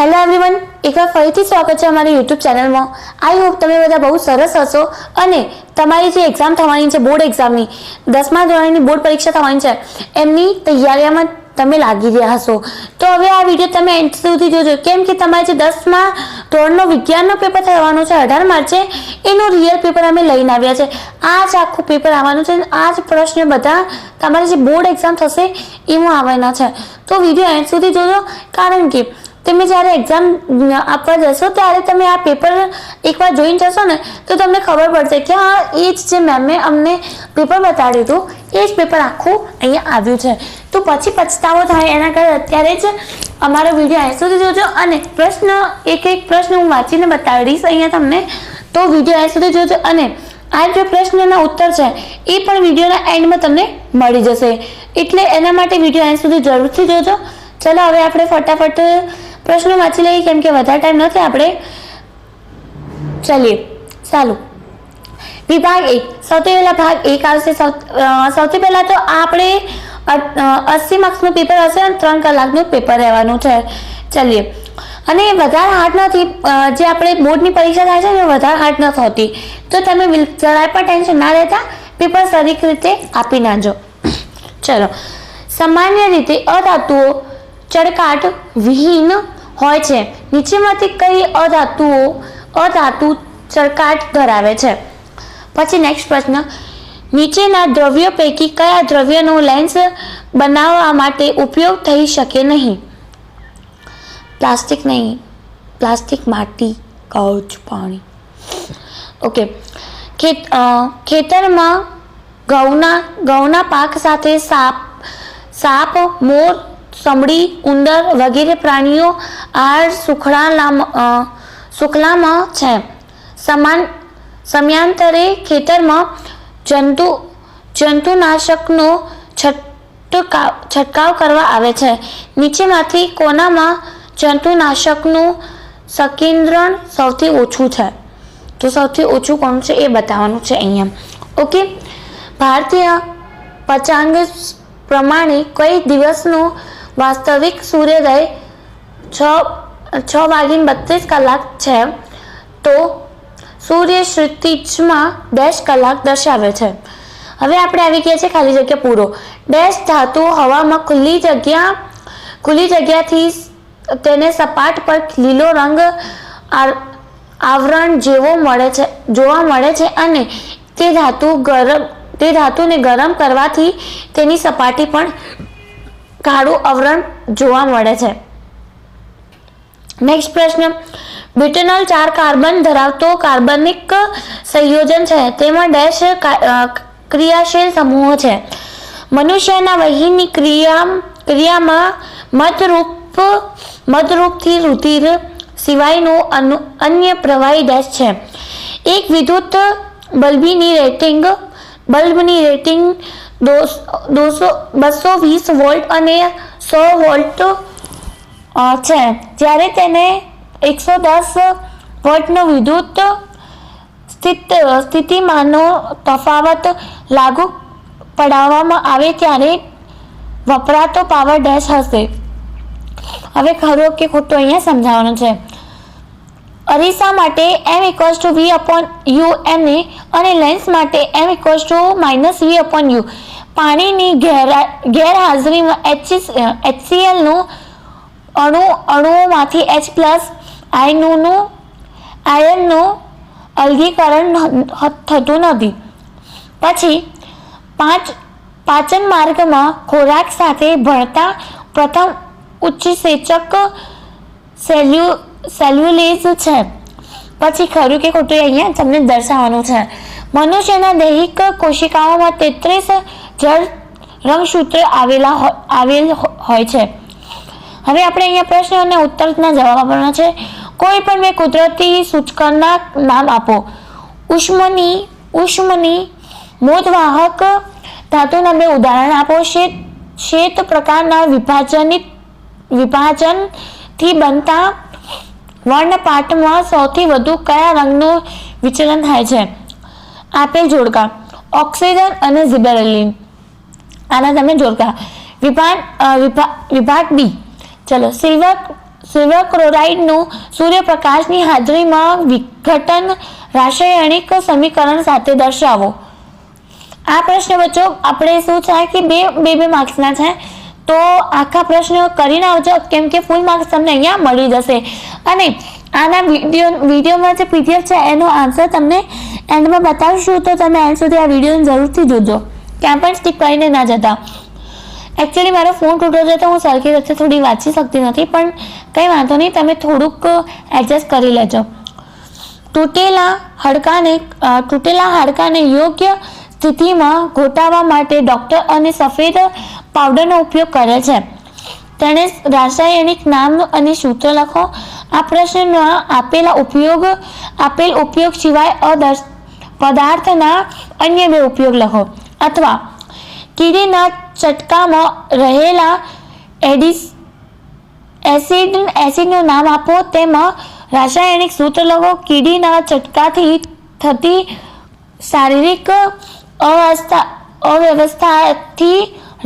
Hello everyone, એકવાર ફરીથી સ્વાગત છે અમારી યુટ્યુબ ચેનલમાં। આઈ હોપ તમે બધા બહુ સરસ હશો અને તમારી જે એક્ઝામ થવાની છે, બોર્ડ એક્ઝામની 10મા ધોરણની બોર્ડ પરીક્ષા થવાની છે, એમની તૈયારીમાં તમે લાગી રહ્યા હશો। તો હવે આ વિડીયો તમે એન્ડ સુધી જોજો, કેમ કે તમારે જે 10મા ધોરણનો વિજ્ઞાનનો પેપર થવાનો છે 18 માર્ચે, એનું રિયલ પેપર અમે લઈને આવ્યા છે। આ જ આખું પેપર આવવાનું છે, આ જ પ્રશ્ન બધા તમારી જે બોર્ડ એક્ઝામ થશે એમાં આવવાના છે। તો વિડીયો એન્ડ સુધી જોજો, કારણ કે તમે જ્યારે એક્ઝામ આપવા જશો ત્યારે તમે આ પેપર એકવાર જોઈને જશો ને તો તમને ખબર પડશે કે હા, એ જ જે મેમે અમને પેપર બતાડ્યું હતું એ જ પેપર આખું અહીંયા આવ્યું છે। તો પછી પછતાવો થાય એના કરતાં અત્યારે જ અમારો વિડીયો અહીં સુધી જોજો અને પ્રશ્ન એક પ્રશ્ન હું વાંચીને બતાડીશ અહીંયા તમને। તો વિડીયો અહીં સુધી જોજો અને આ જે પ્રશ્નના ઉત્તર છે એ પણ વિડીયોના એન્ડમાં તમને મળી જશે, એટલે એના માટે વિડીયો અહીં સુધી જરૂરથી જોજો। ચલો હવે આપણે ફટાફટ પ્રશ્નો વાંચી લઈએ, કેમ કે વધારે ટાઈમ નથી આપણે। ચલીએ ચાલુ। વિભાગ 1, સૌથી પહેલા ભાગ 1 આવશે। સૌથી પહેલા તો આપણે 80 માર્ક્સનું પેપર હશે અને 3 કલાકનું પેપર રહેવાનું છે। ચલીએ, અને વધારે હાર્ડ નથી, જે આપણે બોર્ડની પરીક્ષા થાય છે ને વધારે હાર્ડ નથી હોતી, તો તમે જરાય પણ ટેન્શન ના લેતા પેપર સારી રીતે આપી નાખજો। ચલો, સામાન્ય રીતે અધાતુઓ ચળકાટ વિહીન હોય છે, નીચેમાંથી કઈ અધાતુ ચળકાટ ધરાવે છે? પછી નેક્સ્ટ પ્રશ્ન, નીચેના દ્રવ્યો પૈકી કયા દ્રવ્યનો લેન્સ બનાવવા માટે ઉપયોગ થઈ શકે નહીં? પ્લાસ્ટિક નહીં, પ્લાસ્ટિક, માટી, કાચ, પાણી। ઓકે, ખેતરમાં ઘઉંના પાક સાથે સાપ, મોર, સમડી, ઉંદર વગેરે પ્રાણીઓ આહાર શૃંખલામાં છે। સમયાંતરે ખેતરમાં જંતુનાશકનો છંટકાવ કરવા આવે છે। નીચેમાંથી કોનામાં જંતુનાશકનું સંકેન્દ્રણ સૌથી ઓછું છે? તો સૌથી ઓછું કોણ છે એ બતાવવાનું છે અહીંયા। ઓકે, ભારતીય પંચાંગ પ્રમાણે કઈ દિવસનો વાસ્તવિક સૂર્યોદય 6:32 છે? તો સૂર્ય ક્ષિતિજમાં 10 કલાક દર્શાવે છે। હવે આપણે આવી ગયા છે ખાલી જગ્યા પૂરો। ડેશ ધાતુ હવામાં ખુલ્લી જગ્યાથી તેને સપાટ પર લીલો રંગ આવરણ જોવા મળે છે અને તે ધાતુને ગરમ કરવાથી તેની સપાટી પણ કાળું આવરણ જોવા મળે છે। નેક્સ્ટ પ્રશ્ન, બ્યુટેનોલ 4 કાર્બન ધરાવતો કાર્બનિક સંયોજન છે, તેમાં ડેશ ક્રિયાશીલ સમૂહો છે? મનુષ્યના વહીની ક્રિયામાં મદરૂપથી રુધિર સિવાયનું અન્ય પ્રવાહી ડેશ છે? એક વિદ્યુત બલ્બની રેટિંગ 220 વોલ્ટ અને 100 વોલ્ટ છે, જ્યારે તેને 110 વોલ્ટનો વિદ્યુત સ્થિતિમાનનો તફાવત લાગુ પડાવવામાં આવે ત્યારે વપરાતો પાવર ડેશ હશે? હવે ખરું કે ખોટું અહીંયા સમજાવવાનું છે। અરીસા માટે M=V/U અને લેન્સ માટે M=-V/U। પાણીની ગેરહાજરીમાં HCl અણુઓમાંથી H+ આયનનું અલગીકરણ થતું નથી। પછી પાચન માર્ગમાં ખોરાક સાથે ભળતા પ્રથમ ઉત્સેચક સેલ્યુલેઝ છે? પછી ખરું કે ખોટું અહીંયા તમને દર્શાવવાનું છે। મનુષ્યના દૈહિક કોશિકાઓમાં 33 જળ રંગસૂત્રો આવેલ હોય છે। હવે આપણે અહીંયા પ્રશ્ન અને ઉત્તરના જવાબ આપવાના છે। કોઈ પણ બે કુદરતી સૂચકના નામ આપો। ઉષ્મની મોદવાહક ધાતુના 2 ઉદાહરણ આપો। શ્વેત પ્રકારના વિભાજનથી બનતા વર્ણપાટમાં સૌથી વધુ કયા રંગનું વિચલન થાય છે? આપેલ જોડકા ઓક્સિજન અને ઝિબેરેલિન, આના તમે જોડકા। વિભાગ બી, ચલો, સિલ્વર ક્લોરાઇડનું સૂર્યપ્રકાશની હાજરીમાં વિઘટન રાસાયણિક સમીકરણ સાથે દર્શાવો. આ પ્રશ્ન બચ્ચો આપણે શું છે કે બે માર્ક્સના છે, તો આખા પ્રશ્ન કરીને આવજો, કેમ કે ફૂલ માર્ક્સ તમને અહીંયા મળી જશે. અને આના વિડીયોમાં જે પીડીએફ છે એનો આન્સર તમને એન્ડમાં બતાવીશું, તો તમે એન્ડ સુધી આ વિડીયોને જરૂરથી જોજો, ક્યાં પણ સ્કીપ કરીને ના જતા. એકચ્યુઅલી મારો ફોન તૂટ્યો છે તો હું સરખી રીતે થોડી વાંચી શકતી નથી, પણ કંઈ વાંધો નહીં, તમે થોડુંક એડજસ્ટ કરી લેજો. તૂટેલા હાડકાને યોગ્ય સ્થિતિમાં ગોઠવવા માટે ડૉક્ટર અને સફેદ પાવડરનો ઉપયોગ કરે છે. તેણે રાસાયણિક નામ અને સૂત્ર લખો. આ પ્રશ્નમાં આપેલ ઉપયોગ સિવાય પદાર્થના અન્ય 2 ઉપયોગ લખો. અથવા કીડીના ચટકામાં રહેલા એસિડનું નામ આપો, તેમાં રાસાયણિક સૂત્ર લખો. કીડીના ચટકાથી થતી શારીરિક અવ્યવસ્થાથી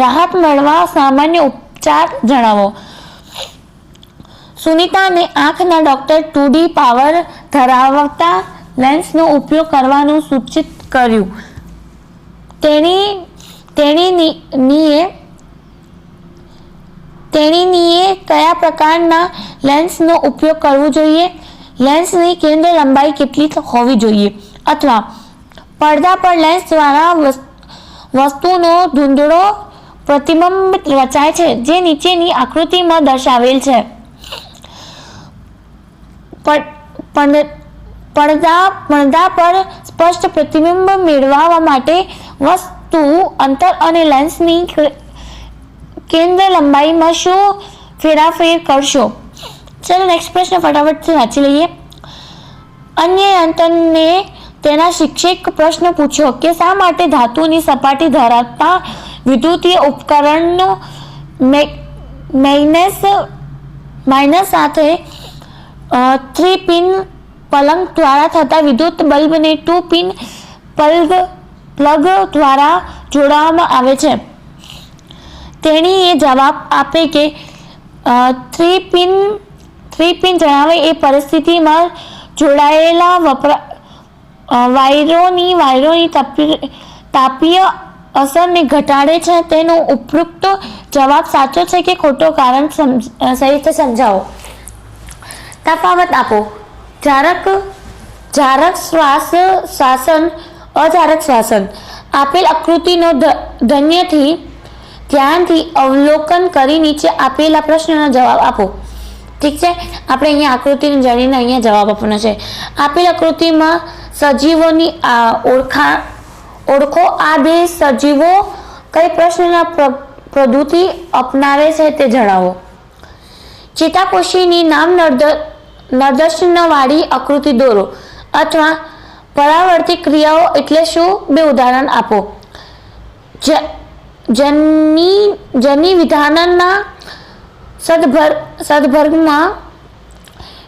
રાહત મેળવવા સામાન્ય ઉપચાર જણાવો. સુનીતાને આંખના ડૉક્ટર 2D પાવર ધરાવતા લેન્સનો ઉપયોગ કરવાનું સૂચિત કર્યું. તેણીએ કયા પ્રકારના લેન્સનો ઉપયોગ કરવો જોઈએ? લેન્સની કેન્દ્ર લંબાઈ કેટલી હોવી જોઈએ? અથવા પડદા પર લેન્સ દ્વારા વસ્તુનો ધૂંધળો પ્રતિબિંબ રચાય છે, જે નીચેની આકૃતિમાં દર્શાવેલ છે. પડદા પર સ્પષ્ટ પ્રતિબિંબ મેળવવા માટે વસ્તુ અંતર અને લેન્સની કેન્દ્ર લંબાઈમાં શું ફેરફાર કરશો? ચલો નેક્સ્ટ પ્રશ્ન ફટાફટથી વાંચી લઈએ. અન્ય અંતરને તેના શિક્ષક પ્રશ્ન પૂછ્યો કે શા માટે ધાતુની સપાટી ધરાવતા વિદ્યુતીય ઉપકરણનો માઇનસ સાથે 3 પિન પ્લગ દ્વારા થતા વિદ્યુત બલ્બને 2 પિન પ્લગ દ્વારા જોડવામાં આવે છે? તેણીએ જવાબ આપે કે 3 પિન જણાવે એ પરિસ્થિતિમાં જોડાયેલા વાયરોની તાપીય અસરને ઘટાડે છે. તેનો ઉપરોક્ત જવાબ સાચો છે કે ખોટો? કારણ સહિત સમજાવો. તફાવત આપો. જારક શ્વાસન, અજારક શ્વાસન. આપેલ આકૃતિનો ધ્યાનથી અવલોકન કરી નીચે આપેલા પ્રશ્નનો જવાબ આપો. ઠીક છે, આપણે અહીંયા આકૃતિને જાણીને અહીંયા જવાબ આપવાનો છે. આપેલ આકૃતિમાં સજીવોની ઓળખો. આ 2 સજીવો કઈ પ્રશ્નના પદ્ધતિ અપનાવે છે તે જણાવો. ચેતાકોષીની નામ નિદર્શનવાળી આકૃતિ દોરો. અથવા પરાવર્તિત ક્રિયાઓ એટલે શું? 2 ઉદાહરણ આપો. જની વિધાનના સદભર્ગમાં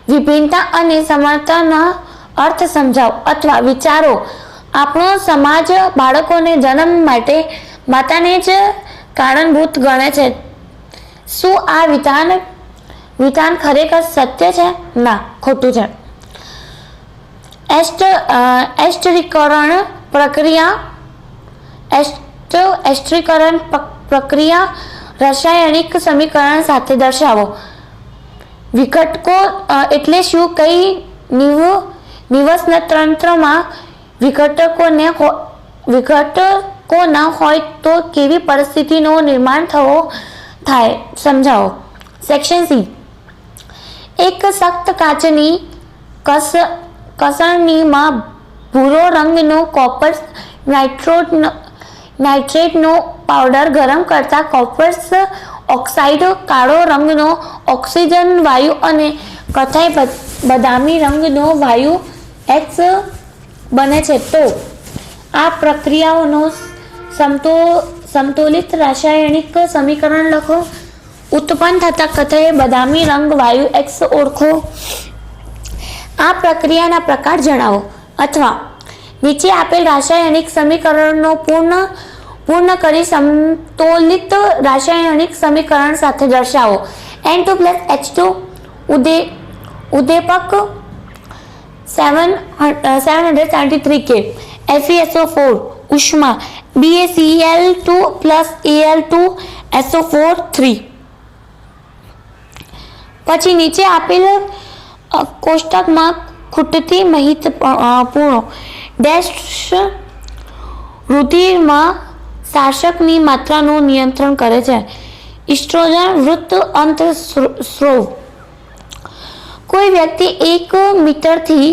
વિભિન્નતા અને સમાનતાના અર્થ સમજાવો. અથવા વિચારો. આપણો સમાજ બાળકોને જન્મ માટે માતાને જ કારણભૂત ગણે છે. શું આ વિધાન ખરેખર સત્ય છે? ના, ખોટું છે. એસ્ટરીકરણ પ્રક્રિયા રાસાયણિક સમીકરણ સાથે દર્શાવો. વિઘટકો એટલે શું? કઈ નિવસનતંત્રમાં વિઘટકો ના હોય તો કેવી પરિસ્થિતિનું નિર્માણ થાય? સમજાવો. Section C. એક સખ્ત કાચની કસરણીમાં ભૂરો રંગનો કોપર નાઇટ્રેટનો પાવડર ગરમ કરતા કોપર ઓક્સાઇડ, કાળો રંગનો ઓક્સિજન વાયુ અને કથ્થાઈ બદામી રંગનો વાયુ એક્સ બને છે. તો આ પ્રક્રિયાઓનો સમતોલિત રાસાયણિક સમીકરણ લખો. ઉત્પન્ન થતા કથ્થાઈ બદામી રંગ વાયુ એક્સ ઓળખો. આ પ્રક્રિયાના પ્રકાર જણાવો. અથવા નીચે આપેલ રાસાયણિક સમીકરણનો પૂર્ણ કરી સમતોલિત રાસાયણિક સમીકરણ સાથે દર્શાવો. N2 + H2 ઉદ્દીપક 773 K, FeSO4 ઉષ્મા BaCl2 plus Al2SO4 3. પછી નીચે આપેલ કોષ્ટકમાં ખૂટતી માહિતી પૂર્ણ. ડેશ રુધિરમાં શાસકની માત્રાનું નિયંત્રણ કરે છે. ઇસ્ટ્રોજન વૃત્ત અંતઃસ્ત્રોવ. કોઈ વ્યક્તિ 1 મીટરથી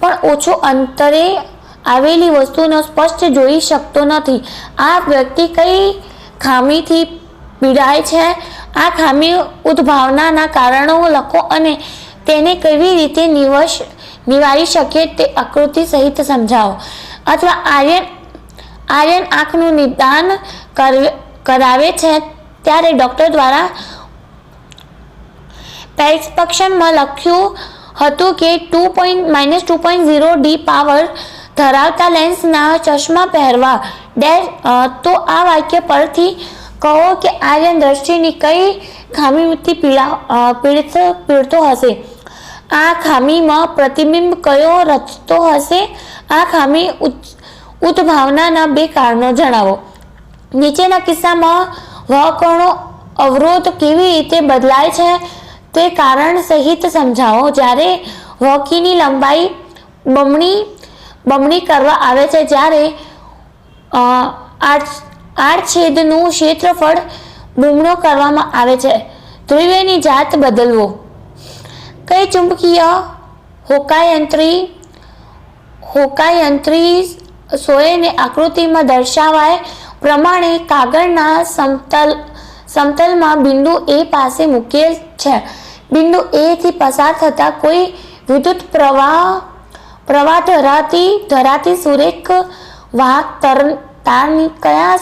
પણ ઓછો અંતરે આવેલી વસ્તુનો સ્પષ્ટ જોઈ શકતો નથી. આ વ્યક્તિ કઈ ખામીથી પીડાય છે? આ ખામી ઉદ્ભવવાના કારણો લખો અને તેને કેવી રીતે નિવારી શકીએ તે આકૃતિ સહિત સમજાવો. અથવા આર્યન આંખનું નિદાન કરાવે છે ત્યારે ડૉક્ટર દ્વારા પ્રેસ્ક્રિપ્શનમાં લખ્યું હતું કે -2.0 D પાવર ધરાવતા લેન્સના ચશ્મા પહેરવા. તો આ વાક્ય પરથી કહો કે આર્યન દ્રષ્ટિની કઈ ખામીથી પીડતો હશે? આ ખામીમાં પ્રતિબિંબ કયો રચતો હશે? આ ખામી ઉદ્ભવવાના 2 કારણો જણાવો. નીચેના કિસ્સામાં વહકોનો અવરોધ કેવી રીતે બદલાય છે તે કારણ સહિત સમજાવો. જ્યારે વહકીની લંબાઈ બમણી કરવા આવે છે, જ્યારે આડછેદનું ક્ષેત્રફળ બમણો કરવામાં આવે છે. ધ્રુવીયની જાત બદલવો. કઈ ચુંબકીય હોકાયંત્રી સોયને આકૃતિમાં દર્શાવાય પ્રમાણે કાગળના સમતલમાં બિંદુ A પાસે મૂકેલ છે. બિંદુ A થી પસાર થતા કોઈ વિદ્યુત પ્રવાહ ધરાવતી સુરેખ વાહક તારની કયા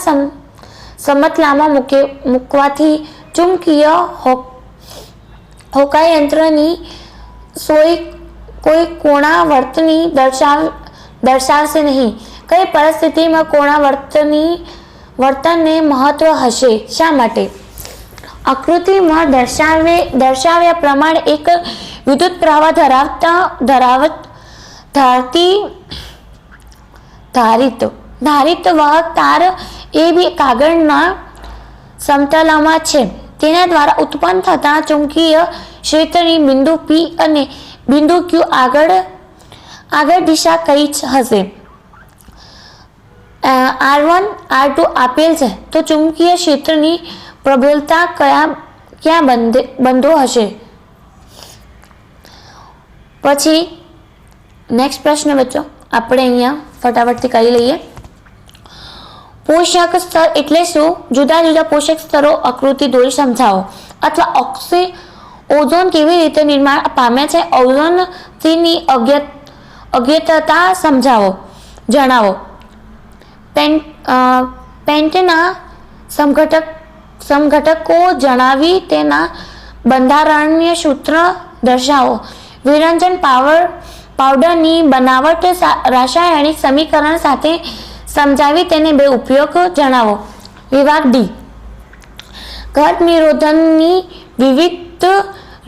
સમતલમાં મૂકવાથી ચુંબકીય હોકાયંત્રની સોય કોઈ કોણાવર્તની દર્શાવશે નહીં? કઈ પરિસ્થિતિમાં કોણાવર્તનને મહત્વ હશે? શા માટે? આકૃતિમાં દર્શાવ્યા પ્રમાણે એક વિદ્યુત પ્રવાહ ધારિત વાહક તાર એ બી કાગળના સમતલમાં છે. તેના દ્વારા ઉત્પન્ન થતા ચુંબકીય ક્ષેત્રની બિંદુ P અને બિંદુ Q આગળ દિશા કઈ હશે? R1 R2 આપેલ છે તો ચુંબકીય ક્ષેત્રની પ્રબળતા ક્યાં બંધો હશે? પછી નેક્સ્ટ પ્રશ્ન બચ્ચો આપણે અહીંયા ફટાફટથી કરી લઈએ. પોષક સ્તર એટલે શું? જુદા જુદા પોષક સ્તરો આકૃતિ દોરી સમજાવો. અથવા ઓઝોન કેવી રીતે નિર્માણ પામે છે? ઓઝોનની અજ્ઞાતતા જણાવો. પેન્ટના સમઘટકો જણાવી તેના બંધારણીય સૂત્ર દર્શાવો. વિરંજન પાવડરની બનાવટ રાસાયણિક સમીકરણ સાથે સમજાવી તેને 2 ઉપયોગ જણાવો. વિભાગ D. ગર્ભ નિરોધનની વિવિધ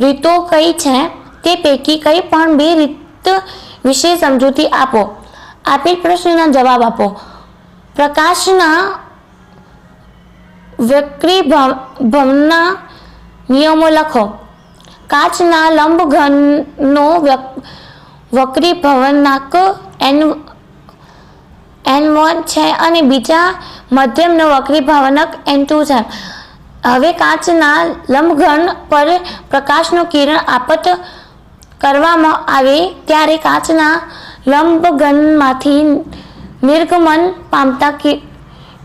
રીતો કઈ છે? તે પૈકી કઈ પણ 2 રીત વિશે સમજૂતી આપો. આપેલ પ્રશ્નના જવાબ આપો. પ્રકાશના વક્રીભવનના નિયમો લખો. કાચના લંબઘનનો વક્રીભવનાંક N1 છે અને બીજા મધ્યમનો વક્રીભવનાંક N2 છે. હવે કાચના લંબઘન પર પ્રકાશનું કિરણ આપત કરવામાં આવે ત્યારે કાચના લંબઘનમાંથી નિર્ગમન પામતા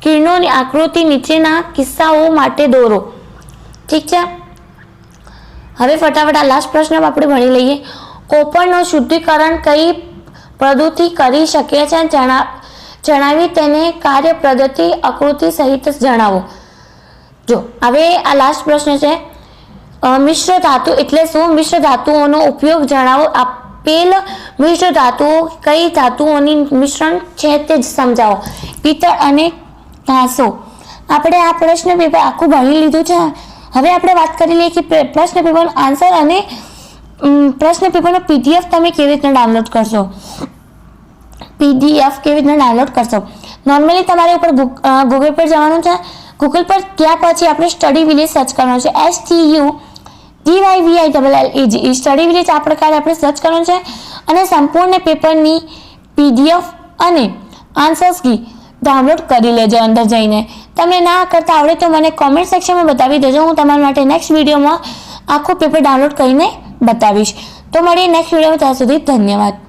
કિરણોની આકૃતિ નીચેના કિસ્સાઓ માટે દોરો. ઠીક છે. હવે ફટાફટ આ લાસ્ટ પ્રશ્ન આપણે ભણી લઈએ. કોપરનું શુદ્ધિકરણ કઈ પદ્ધતિ કરી શકે છે જણાવી તેને કાર્ય પદ્ધતિ આકૃતિ સહિત જણાવો. જો હવે આ લાસ્ટ પ્રશ્ન છે. મિશ્ર ધાતુ એટલે શું? મિશ્ર ધાતુઓનો ઉપયોગ જણાવો. આપેલ મિશ્ર ધાતુઓ કઈ ધાતુઓની મિશ્રણ છે તે સમજાવો. પિત્તળ અને કાંસો. આપણે આ પ્રશ્ન પેપર આખું ભણી લીધું છે. હવે આપણે વાત કરી લઈએ કે પ્રશ્ન પેપરનો આન્સર અને પ્રશ્ન પેપરનો PDF તમે કેવી રીતના ડાઉનલોડ કરશો. PDF કેવી રીતના ડાઉનલોડ કરશો. નોર્મલી તમારે ઉપર ગૂગલ પર જવાનું છે. ગૂગલ પર ગયા પછી આપણે સ્ટડી વિલેજ સર્ચ કરવાનું છે. STUDYVILLAGE સ્ટડી વિલેજ આ પ્રકારે આપણે સર્ચ કરવાનું છે અને સંપૂર્ણ પેપરની PDF અને આન્સર્સ કી ડાઉનલોડ કરી લેજો. અંદર જઈને તમને ના કરતા આવડે તો મને કોમેન્ટ સેક્શનમાં બતાવી દેજો. હું તમારા માટે નેક્સ્ટ વિડીયોમાં આખું પેપર ડાઉનલોડ કરીને બતાવીશ. તો મળીએ નેક્સ્ટ વિડીયોમાં. ત્યાં સુધી ધન્યવાદ.